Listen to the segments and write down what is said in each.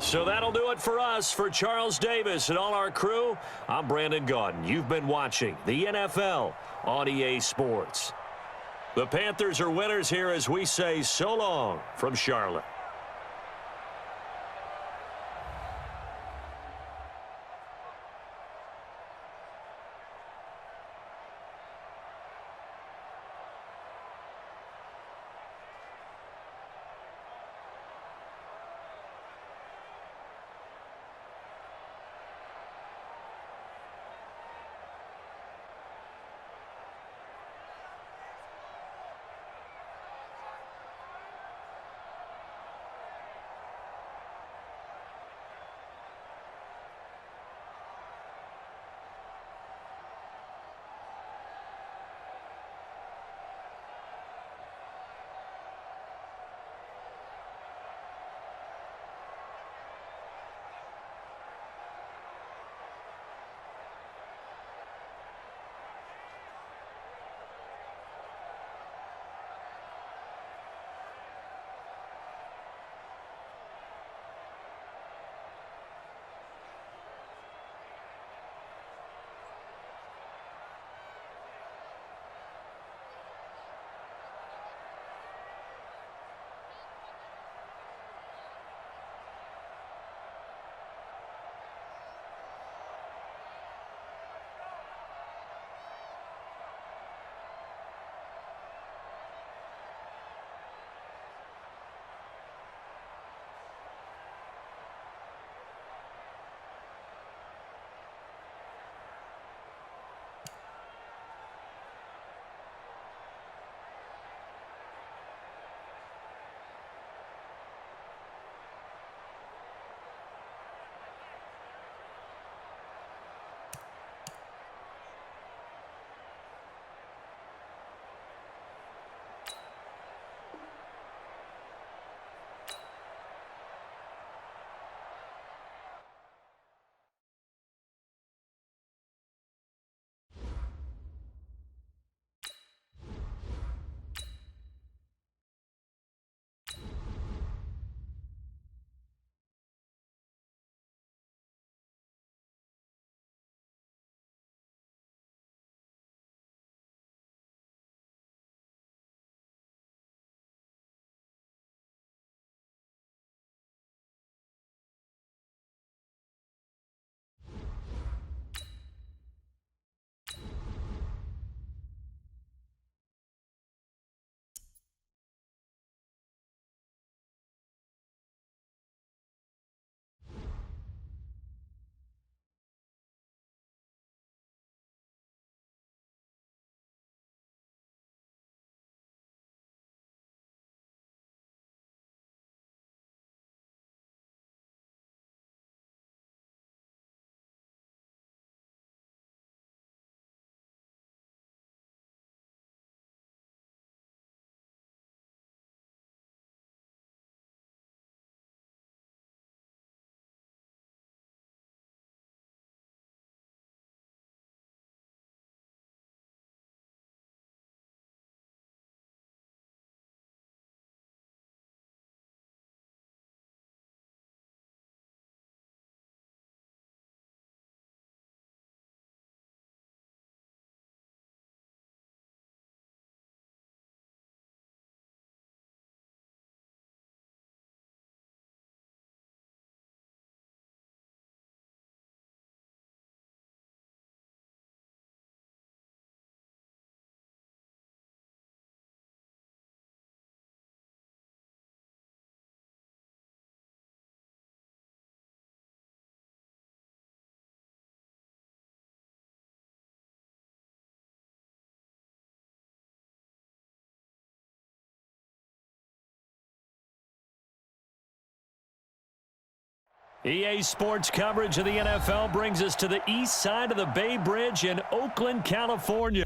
So that'll do it for us. For Charles Davis and all our crew, I'm Brandon Gaudin. You've been watching the NFL on EA Sports. The Panthers are winners here as we say so long from Charlotte. EA Sports coverage of the NFL brings us to the east side of the Bay Bridge in Oakland, California.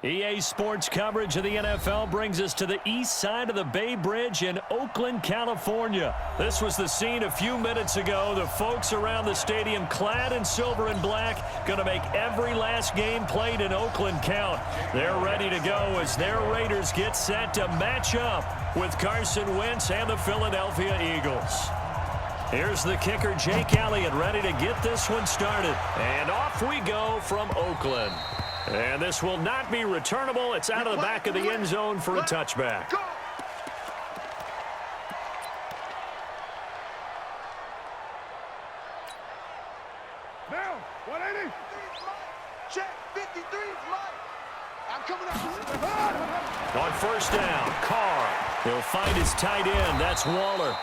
EA Sports coverage of the NFL brings us to the east side of the Bay Bridge in Oakland, California. This was the scene a few minutes ago. The folks around the stadium clad in silver and black going to make every last game played in Oakland count. They're ready to go as their Raiders get set to match up with Carson Wentz and the Philadelphia Eagles. Here's the kicker, Jake Elliott, ready to get this one started. And off we go from Oakland. And this will not be returnable. It's out of the back of the end zone for a touchback. Now, 180. Check, 53. I'm coming up. On first down, Carr. He'll find his tight end. That's Waller.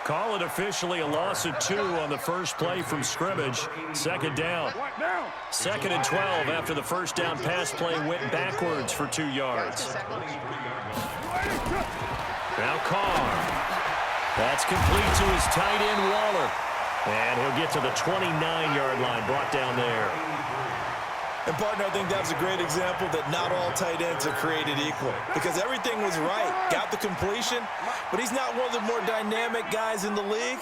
Call it officially a loss of 2 on the first play from scrimmage. Second down. Second and 12 after the first down pass play went backwards for 2 yards. Now Carr. That's complete to his tight end, Waller. And he'll get to the 29-yard line, brought down there. And, partner, I think that's a great example that not all tight ends are created equal because everything was right. Got the completion, but he's not one of the more dynamic guys in the league.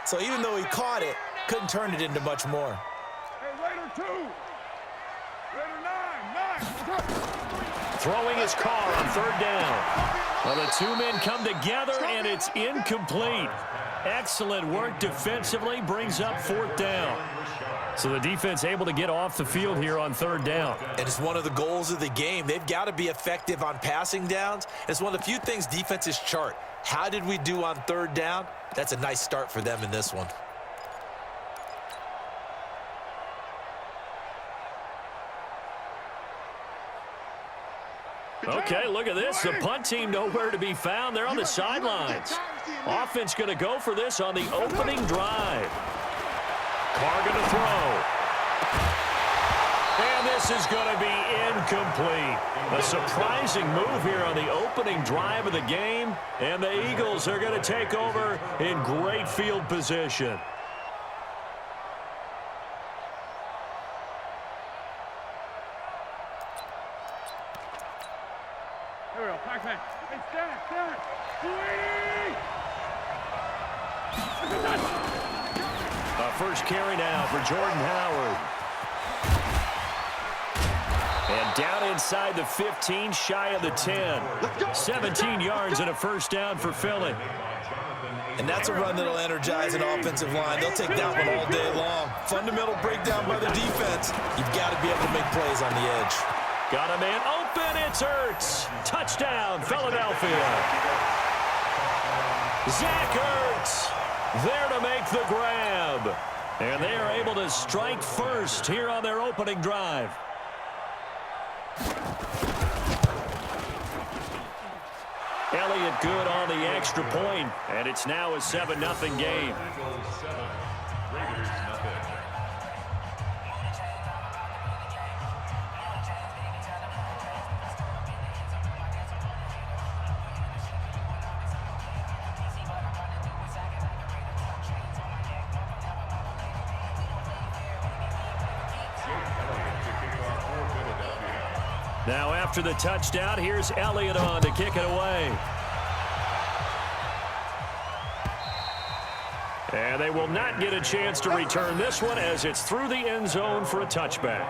So even though he caught it, couldn't turn it into much more. Hey, Raider 2. Raider 9. Throwing his Carr on third down. Well, the two men come together, and it's incomplete. Excellent work defensively, brings up fourth down. So the defense able to get off the field here on third down. And it's one of the goals of the game. They've got to be effective on passing downs. It's one of the few things defenses chart. How did we do on third down? That's a nice start for them in this one. Okay, look at this. The punt team nowhere to be found. They're on the sidelines. Offense going to go for this on the opening drive. Carr going to throw. And this is going to be incomplete. A surprising move here on the opening drive of the game. And the Eagles are going to take over in great field position. Here we go, Pac-Man. Hey, stand. First carry now for Jordan Howard. And down inside the 15, shy of the 10. 17 yards and a first down for Philly. And that's a run that'll energize an offensive line. They'll take that one all day long. Fundamental breakdown by the defense. You've got to be able to make plays on the edge. Got a man open. It's Ertz. Touchdown, Philadelphia. Zach Ertz there to make the grab. And they are able to strike first here on their opening drive. Elliott good on the extra point, and it's now a 7-0 game. Now after the touchdown, here's Elliott on to kick it away. And they will not get a chance to return this one as it's through the end zone for a touchback.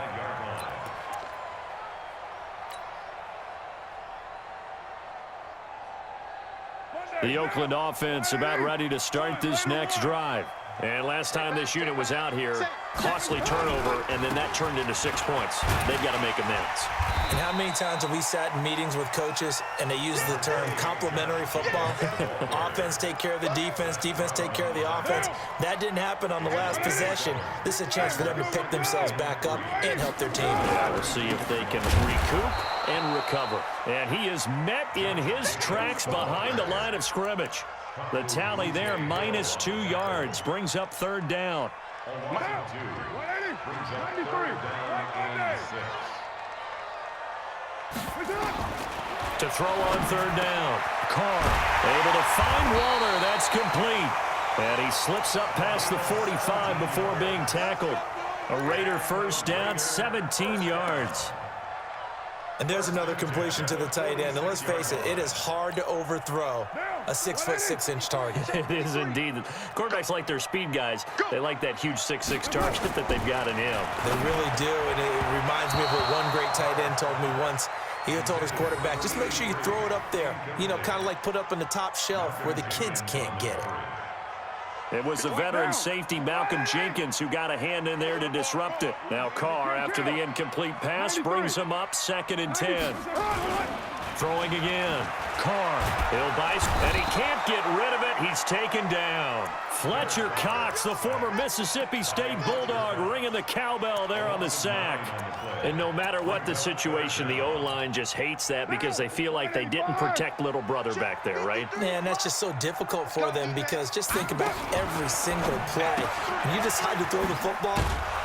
The Oakland offense about ready to start this next drive. And last time this unit was out here, costly turnover, and then that turned into 6 points. They've got to make amends. And how many times have we sat in meetings with coaches and they use the term complementary football? Offense take care of the defense, defense take care of the offense. That didn't happen on the last possession. This is a chance for them to pick themselves back up and help their team. Yeah, we'll see if they can recoup and recover. And he is met in his tracks behind the line of scrimmage. The tally there, -2 yards, brings up third down. 180, 93. To throw on third down. Carr able to find Waller. That's complete. And he slips up past the 45 before being tackled. A Raider first down, 17 yards. And there's another completion to the tight end. And let's face it, it is hard to overthrow a 6'6" target. It is indeed. Quarterbacks like their speed guys. They like that huge 6'6" target that they've got in him. They really do, and it reminds me of what one great tight end told me once. He had told his quarterback, just make sure you throw it up there. You know, kind of like put up on the top shelf where the kids can't get it. It was the veteran safety Malcolm Jenkins who got a hand in there to disrupt it. Now Carr, after the incomplete pass, brings him up 2nd and 10. Throwing again. Carr, he'll bite, and he can't get rid of it. He's taken down. Fletcher Cox, the former Mississippi State Bulldog, ringing the cowbell there on the sack. And no matter what the situation, the O-line just hates that because they feel like they didn't protect little brother back there, right? Man, that's just so difficult for them because just think about every single play. When you decide to throw the football,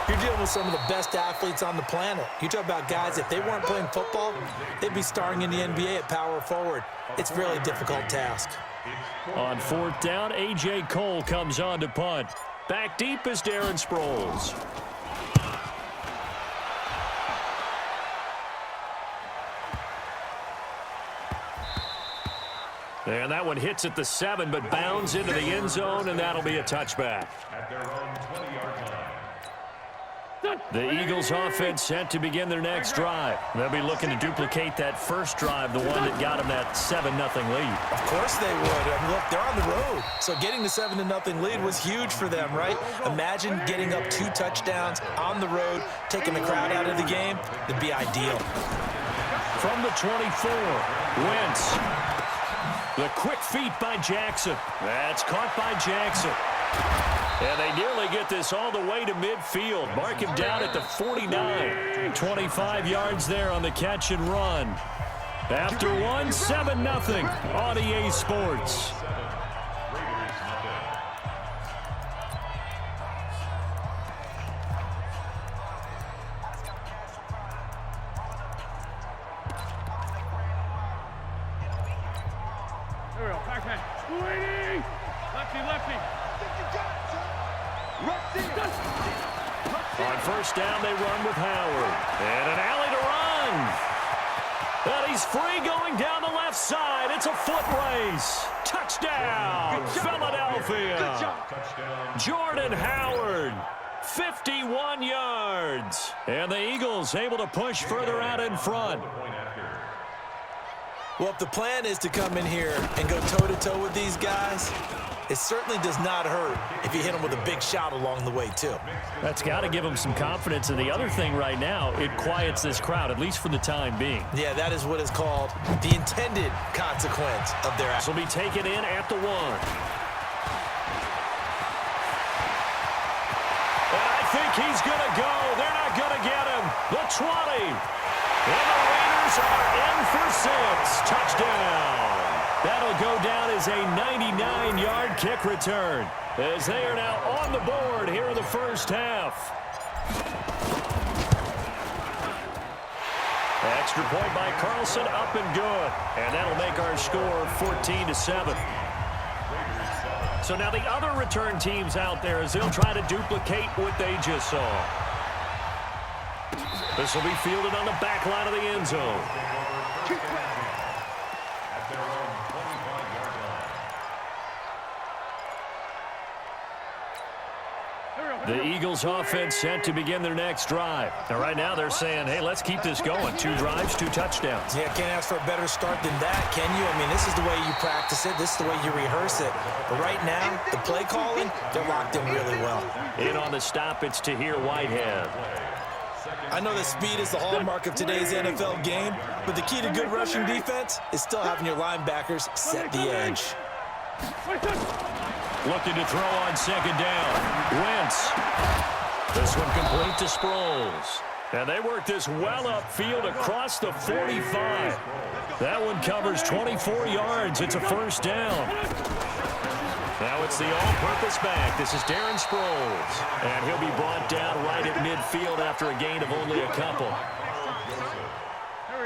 you're dealing with some of the best athletes on the planet. You talk about guys, if they weren't playing football, they'd be starring in the NBA at power forward. It's a really difficult task. On 4th down, A.J. Cole comes on to punt. Back deep is Darren Sproles. And that one hits at the 7, but bounds into the end zone, and that'll be a touchback. At their own 20-yard line. The Eagles offense set to begin their next drive. They'll be looking to duplicate that first drive, the one that got them that 7-0 lead. Of course they would. I mean, look, they're on the road. So getting the 7-0 lead was huge for them, right? Imagine getting up 2 touchdowns on the road, taking the crowd out of the game. It'd be ideal. From the 24, Wentz. The quick feet by Jackson. That's caught by Jackson. And they nearly get this all the way to midfield. Mark him down at the 49. 25 yards there on the catch and run. After one, 7-0 on EA Sports. There we go. Back man. 280. Lefty, lefty. On first down, they run with Howard. And an alley to run. And he's free going down the left side. It's a foot race. Touchdown, Philadelphia. Jordan Howard, 51 yards. And the Eagles able to push further out in front. Well, if the plan is to come in here and go toe-to-toe with these guys, it certainly does not hurt if you hit them with a big shot along the way, too. That's got to give them some confidence. And the other thing right now, it quiets this crowd, at least for the time being. Yeah, that is what is called the intended consequence of their action. This will be taken in at the 1. And I think he's going to go. They're not going to get him. The 20. And the Raiders are in for 6. Touchdown. That'll go down as a 99-yard kick return, as they are now on the board here in the first half. Extra point by Carlson, up and good. And that'll make our score 14-7. So now the other return teams out there, as they'll try to duplicate what they just saw. This will be fielded on the back line of the end zone. The Eagles offense set to begin their next drive. Now, right now they're saying, hey, let's keep this going. 2 drives, 2 touchdowns. Yeah, can't ask for a better start than that, can you? I mean, this is the way you practice it. This is the way you rehearse it. But right now, the play calling, they're locked in really well. In on the stop, it's Tahir Whitehead. I know that speed is the hallmark of today's NFL game, but the key to good rushing defense is still having your linebackers set the edge. Looking to throw on second down. Wentz. This one complete to Sproles. And they work this well upfield across the 45. That one covers 24 yards. It's a first down. Now it's the all-purpose back. This is Darren Sproles. And he'll be brought down right at midfield after a gain of only a couple.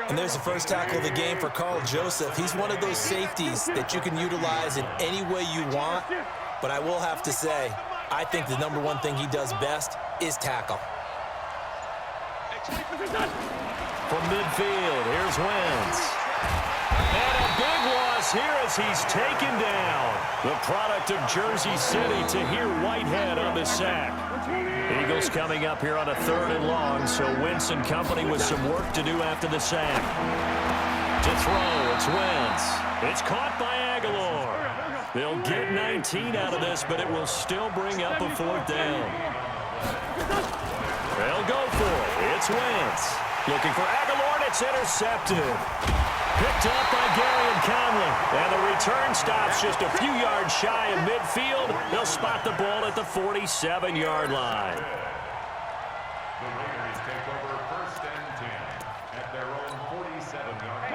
And there's the first tackle of the game for Carl Joseph. He's one of those safeties that you can utilize in any way you want. But I will have to say, I think the #1 thing he does best is tackle. from midfield. Here's Wentz. And a big loss here as he's taken down. The product of Jersey City, Tahir Whitehead on the sack. Eagles coming up here on a 3rd and long, so Wentz and company with some work to do after the sack. To throw, it's Wentz. It's caught by Aguilar. They'll get 19 out of this, but it will still bring up a 4th down. They'll go for it. It's Wentz. Looking for Aguilar, and it's intercepted. Picked up by Gary and Conley. And the return stops just a few yards shy of midfield. They'll spot the ball at the 47-yard line.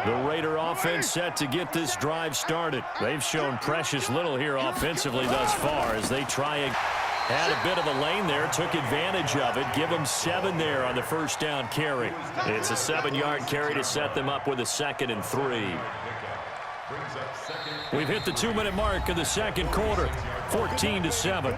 The Raider offense set to get this drive started. They've shown precious little here offensively thus far as they try and had a bit of a lane there, took advantage of it. Give them 7 there on the 1st down carry. It's a 7-yard carry to set them up with a 2nd and 3. We've hit the 2-minute mark of the 2nd quarter, 14-7.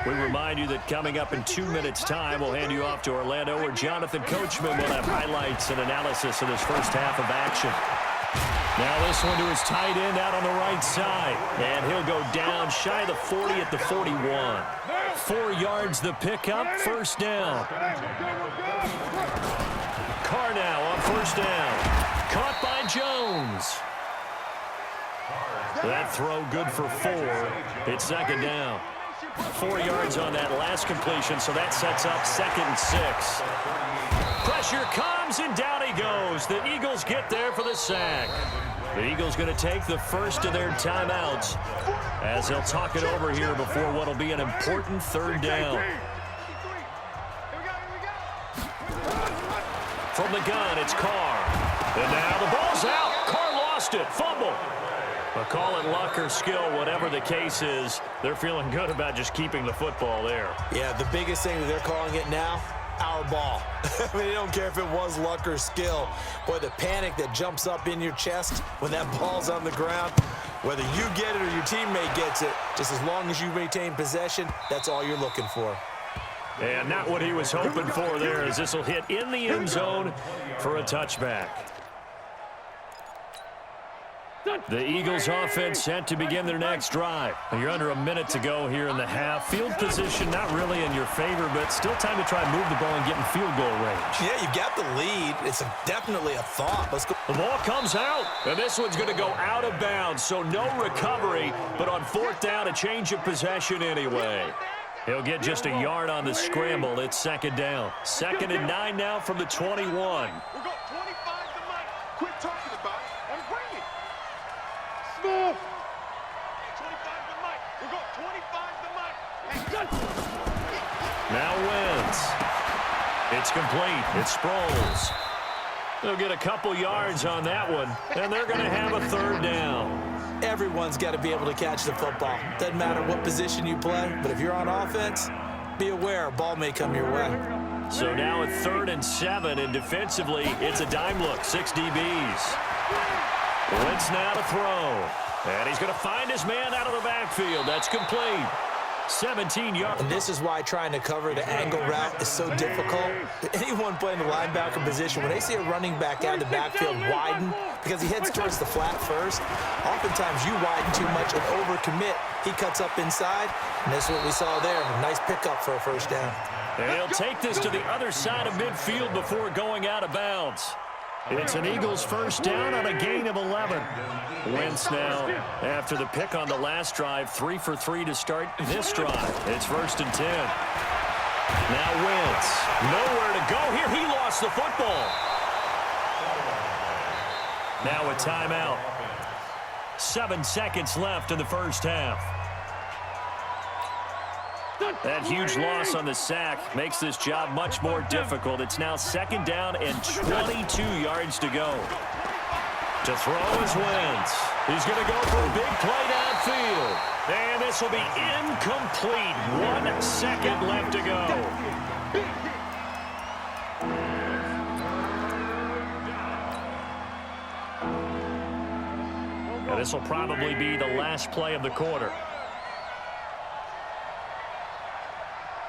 We remind you that coming up in 2 minutes' time, we'll hand you off to Orlando, where Jonathan Coachman will have highlights and analysis of this first half of action. Now this one to his tight end out on the right side. And he'll go down shy of the 40 at the 41. 4 yards the pickup, 1st down. Carr now on 1st down. Caught by Jones. That throw good for 4. It's 2nd down. 4 yards on that last completion, so that sets up 2nd and 6. Pressure comes, and down he goes. The Eagles get there for the sack. The Eagles going to take the first of their timeouts as they'll talk it over here before what will be an important 3rd down. From the gun, it's Carr. And now the ball's out. Carr lost it. Fumble. But call it luck or skill, whatever the case is, they're feeling good about just keeping the football there. Yeah, the biggest thing that they're calling it now, our ball. I mean, they don't care if it was luck or skill. Boy, the panic that jumps up in your chest when that ball's on the ground, whether you get it or your teammate gets it, just as long as you maintain possession, that's all you're looking for. And not what he was hoping for there, as this will hit in the end zone for a touchback. The Eagles offense set to begin their next drive. You're under a minute to go here in the half. Field position not really in your favor, but still time to try and move the ball and get in field goal range. Yeah, you've got the lead. It's definitely a thought. Let's go. The ball comes out, and this one's going to go out of bounds, so no recovery, but on 4th down, a change of possession anyway. He'll get just a yard on the scramble. It's 2nd down. 2nd and 9 now from the 21. We've got 25 to Mike. Quit talking about it and bring it. Smooth. 25 to Mike. We've got 25 to Mike. Now Wentz. It's complete. It's Sproles. They'll get a couple yards on that one, and they're going to have a 3rd down. Everyone's got to be able to catch the football. Doesn't matter what position you play, but if you're on offense, be aware a ball may come your way. So now a 3rd and 7, and defensively, it's a dime look, 6 DBs. Wentz now to throw, and he's going to find his man out of the backfield. That's complete. 17 yards. And this is why trying to cover the angle route is so difficult. Anyone playing the linebacker position, when they see a running back out of the backfield widen, because he heads towards the flat first, oftentimes you widen too much and overcommit. He cuts up inside, and that's what we saw there. A nice pickup for a 1st down. And he'll take this to the other side of midfield before going out of bounds. It's an Eagles 1st down on a gain of 11. Wentz now, after the pick on the last drive, 3 for 3 to start this drive. It's 1st and 10. Now Wentz, nowhere to go here. He lost the football. Now a timeout. 7 seconds left in the first half. That huge loss on the sack makes this job much more difficult. It's now 2nd down and 22 yards to go. To throw is Wentz. He's going to go for a big play downfield. And this will be incomplete. 1 second left to go. And this will probably be the last play of the quarter.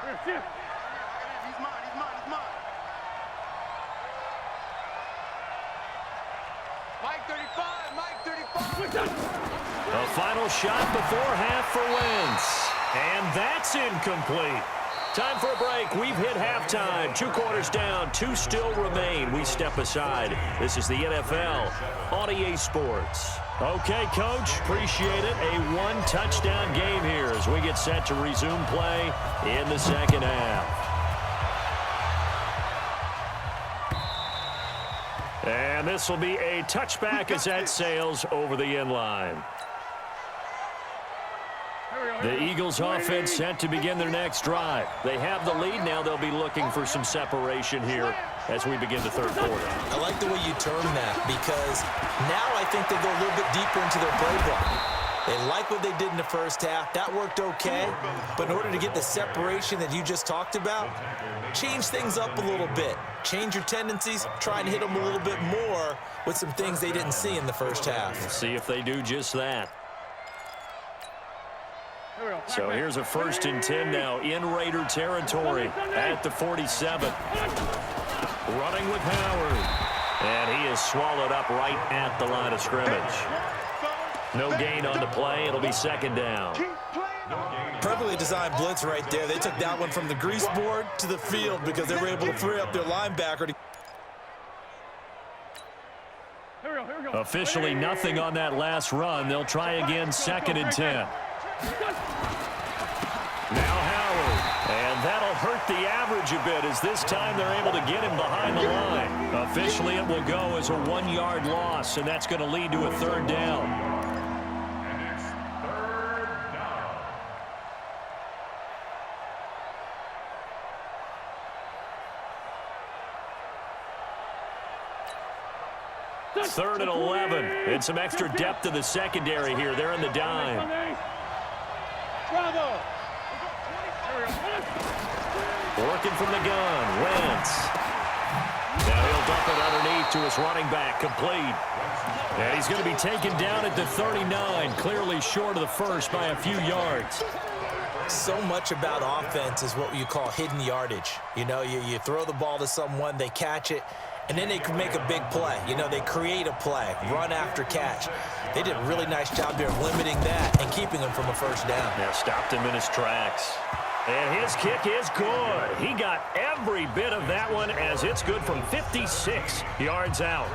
He's mine. Mike 35, Mike 35. The final shot before half for Wentz. And that's incomplete. Time for a break. We've hit halftime. 2 quarters down. 2 still remain. We step aside. This is the NFL on EA Sports. Okay, Coach. Appreciate it. A 1-touchdown game here as we get set to resume play in the second half. And this will be a touchback as that sails over the end line. The Eagles offense set to begin their next drive. They have the lead. Now they'll be looking for some separation here as we begin the third quarter. I like the way you term that because now I think they go a little bit deeper into their playbook. They like what they did in the first half. That worked okay. But in order to get the separation that you just talked about, change things up a little bit. Change your tendencies. Try and hit them a little bit more with some things they didn't see in the first half. We'll see if they do just that. So here's a 1st and 10 now in Raider territory at the 47. Running with Howard. And he is swallowed up right at the line of scrimmage. No gain on the play. It'll be 2nd down. Perfectly designed blitz right there. They took that one from the grease board to the field because they were able to free up their linebacker. Officially nothing on that last run. They'll try again, 2nd and 10. Now Howard, and that'll hurt the average a bit as this time they're able to get him behind the line. Officially it will go as a 1-yard loss, and that's going to lead to a 3rd down. Third and 11, and some extra depth to the secondary here. They're in the dime. Working from the gun, Wentz. Now he'll dump it underneath to his running back, complete. And he's going to be taken down at the 39, clearly short of the first by a few yards. So much about offense is what you call hidden yardage. You know, you throw the ball to someone, they catch it, and then they can make a big play. You know, they create a play, run after catch. They did a really nice job here of limiting that and keeping him from a 1st down. Yeah, stopped him in his tracks. And his kick is good. He got every bit of that one as it's good from 56 yards out.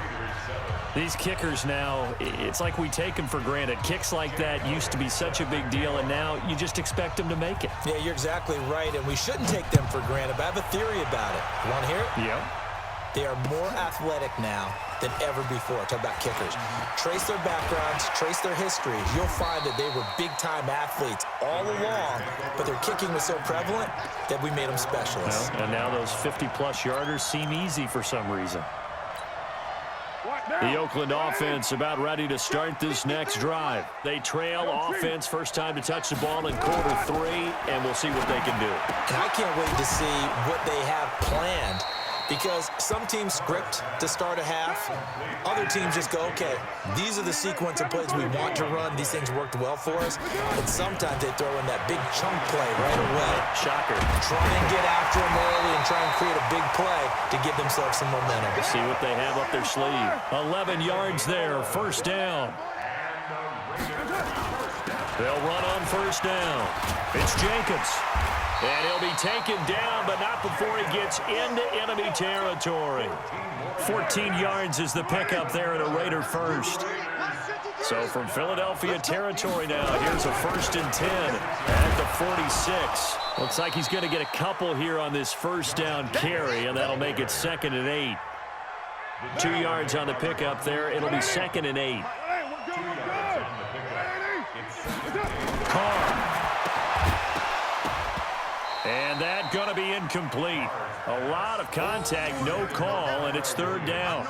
These kickers now, it's like we take them for granted. Kicks like that used to be such a big deal, and now you just expect them to make it. Yeah, you're exactly right, and we shouldn't take them for granted, but I have a theory about it. You want to hear it? Yeah. They are more athletic now than ever before. Talk about kickers. Trace their backgrounds, trace their histories. You'll find that they were big-time athletes all along, but their kicking was so prevalent that we made them specialists. Well, and now those 50-plus yarders seem easy for some reason. The Oakland offense about ready to start this next drive. They trail offense, first time to touch the ball in quarter 3, and we'll see what they can do. And I can't wait to see what they have planned, because some teams script to start a half. Other teams just go, okay, these are the sequence of plays we want to run. These things worked well for us. And sometimes they throw in that big chunk play right away. Shocker. Try and get after them early and try and create a big play to give themselves some momentum. See what they have up their sleeve. 11 yards there, 1st down. They'll run on 1st down. It's Jacobs. And he'll be taken down, but not before he gets into enemy territory. 14 yards is the pickup there at a Raider 1st. So from Philadelphia territory now, here's a 1st and 10 at the 46. Looks like he's going to get a couple here on this 1st down carry, and that'll make it 2nd and 8. 2 yards on the pickup there. It'll be 2nd and 8. Carr. And that going to be incomplete. A lot of contact, no call, and it's 3rd down.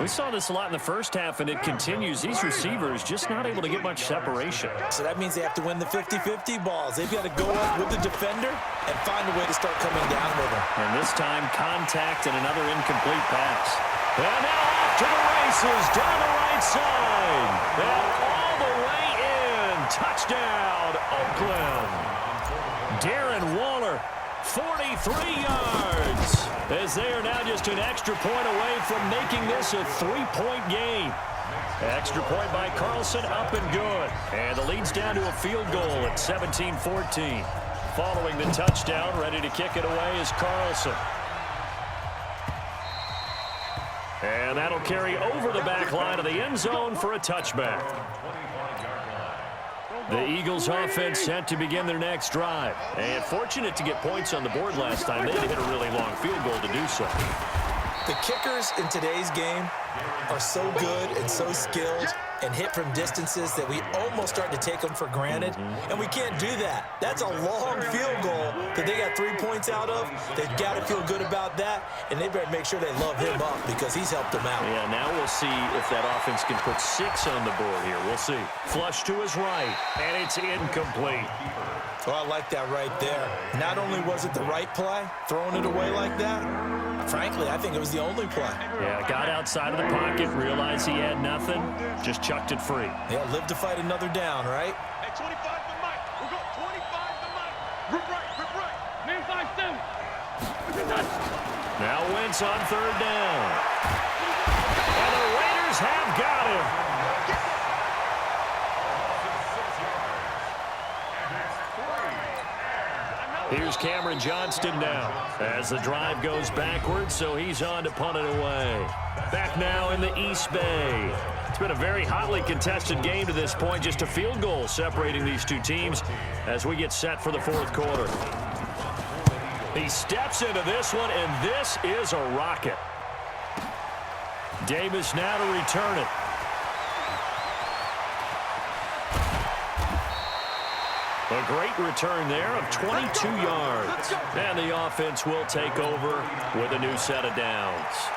We saw this a lot in the first half, and it continues. These receivers just not able to get much separation. So that means they have to win the 50-50 balls. They've got to go up with the defender and find a way to start coming down with them. And this time, contact and another incomplete pass. And now off to the races, down the right side. And all the way in. Touchdown, Oakland. Darren Waller 43 yards, as they are now just an extra point away from making this a 3-point game. Extra point by Carlson, up and good. And the lead's down to a field goal at 17-14. Following the touchdown, ready to kick it away is Carlson. And that'll carry over the back line of the end zone for a touchback. The Eagles offense set to begin their next drive. And fortunate to get points on the board last time. They had to hit a really long field goal to do so. The kickers in today's game are so good and so skilled and hit from distances that we almost start to take them for granted. And we can't do that. That's a long field goal that they got 3 points out of. They've got to feel good about that, and they better make sure they love him up because he's helped them out. Yeah, now we'll see if that offense can put 6 on the board here. We'll see. Flush to his right, and it's incomplete. Well, I like that right there. Not only was it the right play, throwing it away like that, frankly, I think it was the only play. Yeah, got outside of the pocket, realized he had nothing, just chucked it free. Yeah, live to fight another down, right? At 25 to Mike. We'll go 25 to Mike. Rip right. Man 5-7. Now Wentz on third down. And the Raiders have got him. Here's Cameron Johnston now as the drive goes backwards, so he's on to punt it away. Back now in the East Bay. It's been a very hotly contested game to this point, just a field goal separating these two teams as we get set for the fourth quarter. He steps into this one, and this is a rocket. Davis now to return it. A great return there of 22 yards. And the offense will take over with a new set of downs.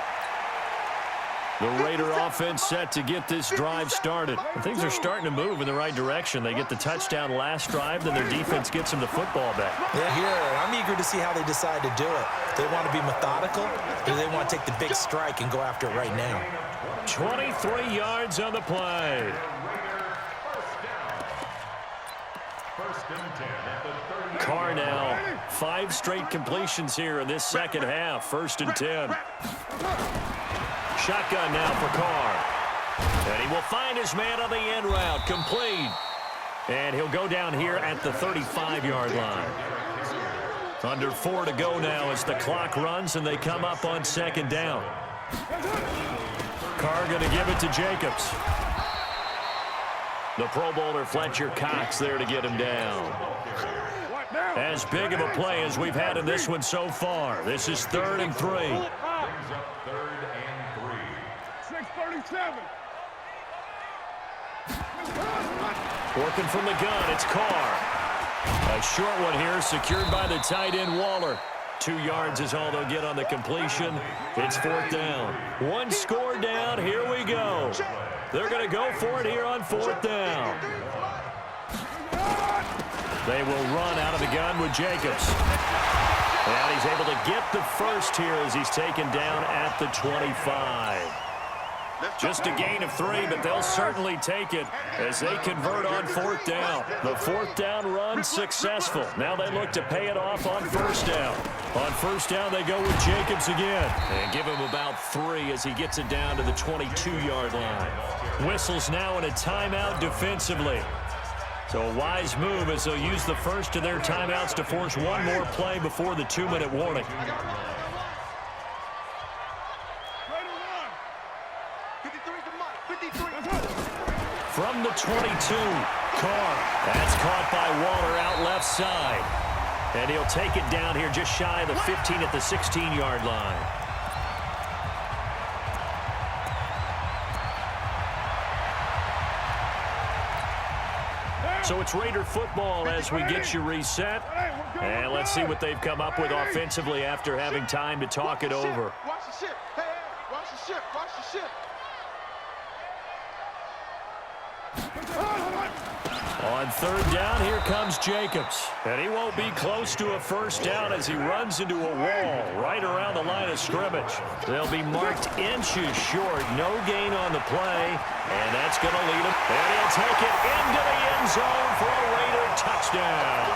The Raider offense set to get this drive started. Things are starting to move in the right direction. They get the touchdown last drive, then their defense gets them the football back. Yeah, here, I'm eager to see how they decide to do it. They want to be methodical, or do they want to take the big strike and go after it right now? 23 yards on the play. Carr now, 5 straight completions here in this second half. 1st and 10. Shotgun now for Carr. And he will find his man on the end route. Complete. And he'll go down here at the 35-yard line. Under 4 to go now as the clock runs and they come up on 2nd down. Carr going to give it to Jacobs. The Pro Bowler Fletcher Cox there to get him down. As big of a play as we've had in this one so far. This is 3rd and 3. 6:37. Working from the gun, it's Carr. A short one here, secured by the tight end Waller. 2 yards is all they'll get on the completion. It's 4th down. 1 score down, here we go. They're going to go for it here on 4th down. They will run out of the gun with Jacobs. And he's able to get the first here as he's taken down at the 25. Just a gain of 3, but they'll certainly take it as they convert on 4th down. The 4th down run successful. Now they look to pay it off on 1st down. On 1st down, they go with Jacobs again. And give him about 3 as he gets it down to the 22-yard line. Whistles now in a timeout defensively. So a wise move as they'll use the first of their timeouts to force one more play before the 2-minute warning. From the 22, Carr. That's caught by Waller out left side. And he'll take it down here just shy of the 15 at the 16-yard line. So it's Raider football as we get you reset. And let's see what they've come up with offensively after having time to talk it over. Watch the ship. Hey, watch the ship. Watch the ship. On 3rd down, here comes Jacobs. And he won't be close to a first down as he runs into a wall right around the line of scrimmage. They'll be marked inches short. No gain on the play. And that's going to lead him. And he'll take it into the end zone for a Raider touchdown.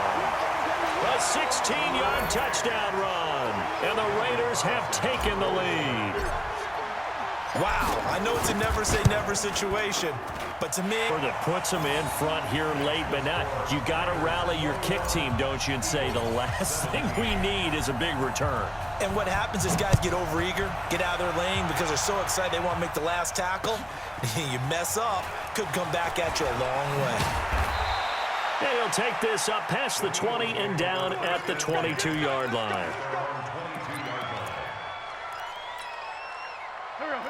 A A 16-yard touchdown run. And the Raiders have taken the lead. Wow, I know it's a never-say-never situation, but to me... That puts them in front here late, but now you got to rally your kick team, don't you, and say the last thing we need is a big return. And what happens is guys get overeager, get out of their lane because they're so excited they want to make the last tackle. You mess up, could come back at you a long way. And he'll take this up past the 20 and down at the 22-yard line.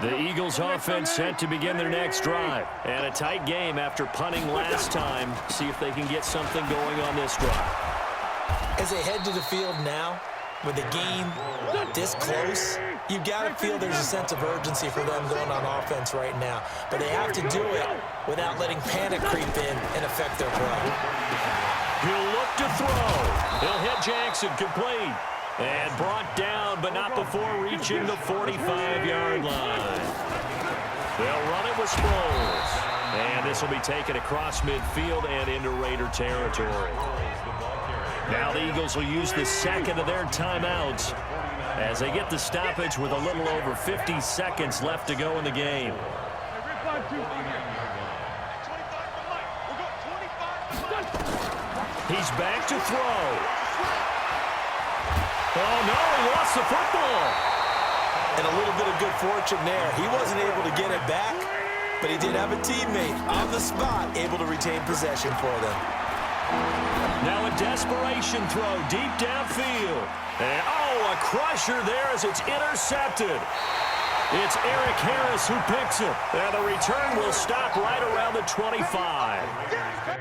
The Eagles offense set to begin their next drive. And a tight game after punting last time. See if they can get something going on this drive. As they head to the field now, with the game this close, you've got to feel there's a sense of urgency for them going on offense right now. But they have to do it without letting panic creep in and affect their play. He'll look to throw. He'll hit Jackson complete. And brought down, but not before reaching the 45-yard line. They'll run it with Sproles. And this will be taken across midfield and into Raider territory. Now the Eagles will use the second of their timeouts as they get the stoppage with a little over 50 seconds left to go in the game. He's back to throw. Oh, no, he lost the football. And a little bit of good fortune there. He wasn't able to get it back, but he did have a teammate on the spot able to retain possession for them. Now a desperation throw deep downfield. And, oh, a crusher there as it's intercepted. It's Eric Harris who picks it. And the return will stop right around the 25.